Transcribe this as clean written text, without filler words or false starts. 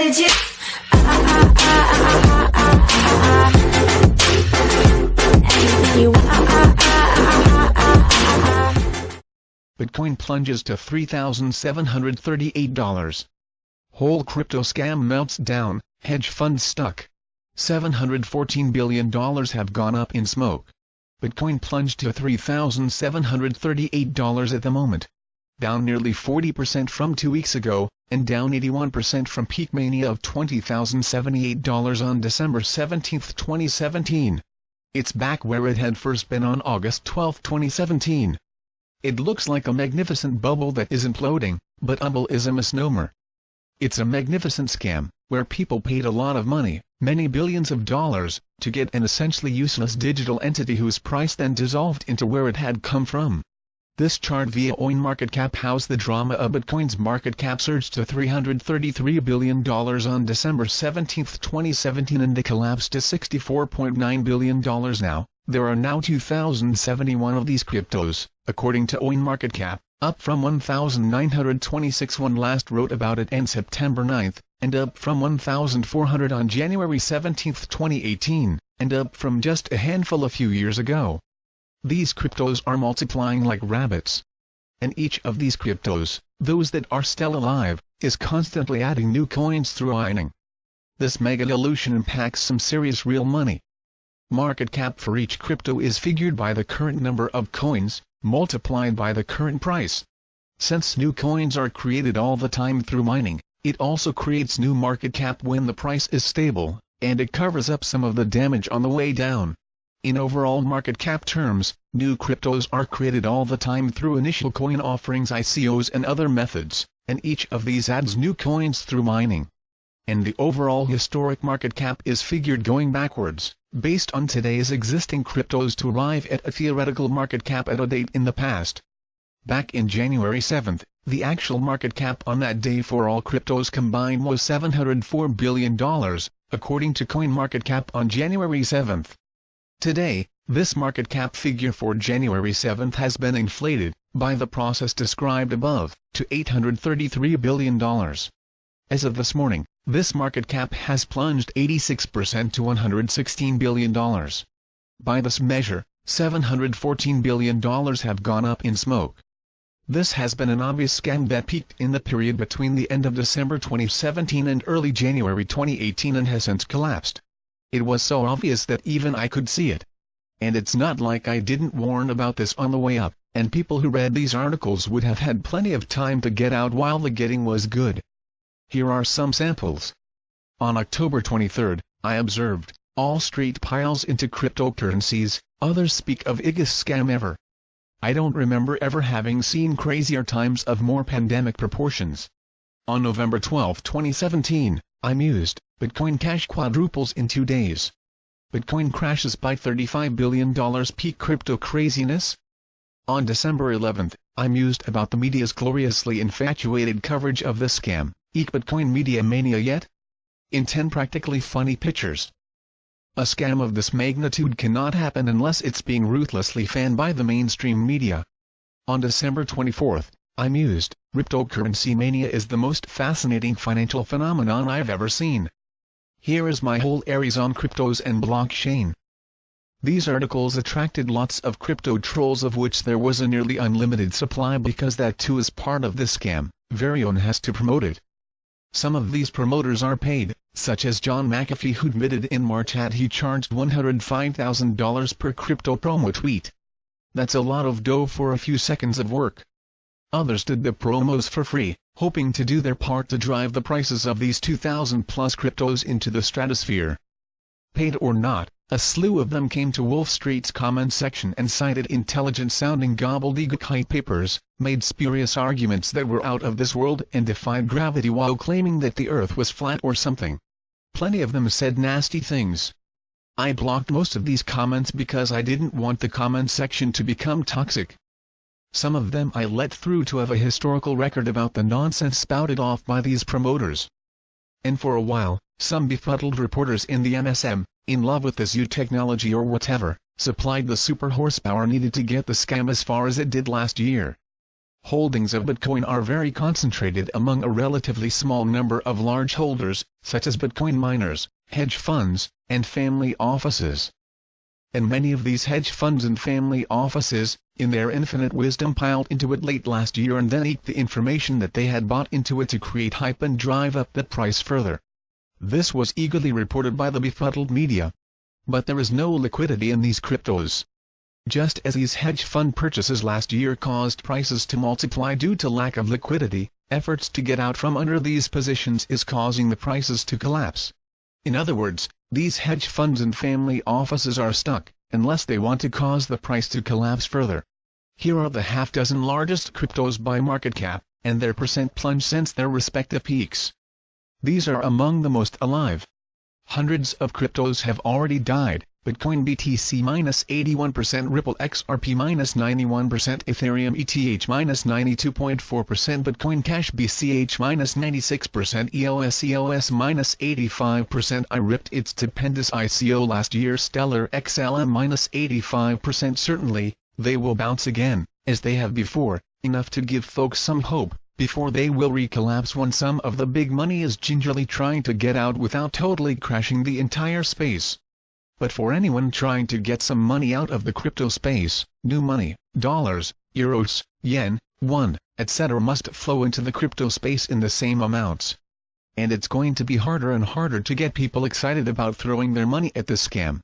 legit. Anything you want. Bitcoin plunges to $3,738. Whole crypto scam melts down, hedge funds stuck. $714 billion have gone up in smoke. Bitcoin plunged to $3,738 at the moment. Down nearly 40% from 2 weeks ago, and down 81% from peak mania of $20,078 on December 17, 2017. It's back where it had first been on August 12, 2017. It looks like a magnificent bubble that is imploding, but bubble is a misnomer. It's a magnificent scam, where people paid a lot of money, many billions of dollars, to get an essentially useless digital entity whose price then dissolved into where it had come from. This chart via CoinMarketCap housed the drama of Bitcoin's market cap surged to $333 billion on December 17, 2017 and it collapsed to $64.9 billion now. There are now 2,071 of these cryptos, according to CoinMarketCap, up from 1,926 when last wrote about it on September 9, and up from 1,400 on January 17, 2018, and up from just a handful a few years ago. These cryptos are multiplying like rabbits. And each of these cryptos, those that are still alive, is constantly adding new coins through mining. This mega illusion impacts some serious real money. Market cap for each crypto is figured by the current number of coins, multiplied by the current price. Since new coins are created all the time through mining, it also creates new market cap when the price is stable, and it covers up some of the damage on the way down. In overall market cap terms, new cryptos are created all the time through initial coin offerings, ICOs and other methods, and each of these adds new coins through mining. And the overall historic market cap is figured going backwards, based on today's existing cryptos to arrive at a theoretical market cap at a date in the past. Back in January 7, the actual market cap on that day for all cryptos combined was $704 billion, according to CoinMarketCap on January 7. Today, this market cap figure for January 7 has been inflated, by the process described above, to $833 billion. As of this morning, this market cap has plunged 86% to $116 billion. By this measure, $714 billion have gone up in smoke. This has been an obvious scam that peaked in the period between the end of December 2017 and early January 2018 and has since collapsed. It was so obvious that even I could see it. And it's not like I didn't warn about this on the way up, and people who read these articles would have had plenty of time to get out while the getting was good. Here are some samples. On October 23, I observed, Wall Street piles into cryptocurrencies, others speak of biggest scam ever. I don't remember ever having seen crazier times of more pandemic proportions. On November 12, 2017, I mused, Bitcoin Cash quadruples in 2 days. Bitcoin crashes by $35 billion peak crypto craziness. On December 11, I mused about the media's gloriously infatuated coverage of this scam, Bitcoin media mania yet? In 10 practically funny pictures. A scam of this magnitude cannot happen unless it's being ruthlessly fanned by the mainstream media. On December 24, I mused, cryptocurrency mania is the most fascinating financial phenomenon I've ever seen. Here is my whole Aries on cryptos and blockchain. These articles attracted lots of crypto trolls, of which there was a nearly unlimited supply because that too is part of this scam. Varion has to promote it. Some of these promoters are paid, such as John McAfee, who admitted in March that he charged $105,000 per crypto promo tweet. That's a lot of dough for a few seconds of work. Others did the promos for free, hoping to do their part to drive the prices of these 2,000 plus cryptos into the stratosphere. Paid or not, a slew of them came to Wolf Street's comment section and cited intelligent-sounding gobbledygook hype papers, made spurious arguments that were out of this world and defied gravity while claiming that the earth was flat or something. Plenty of them said nasty things. I blocked most of these comments because I didn't want the comment section to become toxic. Some of them I let through to have a historical record about the nonsense spouted off by these promoters. And for a while, some befuddled reporters in the MSM, in love with this new technology or whatever, supplied the super horsepower needed to get the scam as far as it did last year. Holdings of Bitcoin are very concentrated among a relatively small number of large holders, such as Bitcoin miners, hedge funds, and family offices. And many of these hedge funds and family offices, in their infinite wisdom, piled into it late last year and then eked the information that they had bought into it to create hype and drive up that price further. This was eagerly reported by the befuddled media. But there is no liquidity in these cryptos. Just as these hedge fund purchases last year caused prices to multiply due to lack of liquidity, efforts to get out from under these positions is causing the prices to collapse. In other words, these hedge funds and family offices are stuck, unless they want to cause the price to collapse further. Here are the half-dozen largest cryptos by market cap, and their percent plunge since their respective peaks. These are among the most alive. Hundreds of cryptos have already died: Bitcoin BTC -81%, Ripple XRP -91%, Ethereum ETH -92.4%, Bitcoin Cash BCH -96%, EOS -85%. I ripped its stupendous ICO last year. Stellar XLM -85%. Certainly, they will bounce again, as they have before, enough to give folks some hope, before they will recollapse when some of the big money is gingerly trying to get out without totally crashing the entire space. But for anyone trying to get some money out of the crypto space, new money, dollars, euros, yen, won, etc. must flow into the crypto space in the same amounts. And it's going to be harder and harder to get people excited about throwing their money at this scam.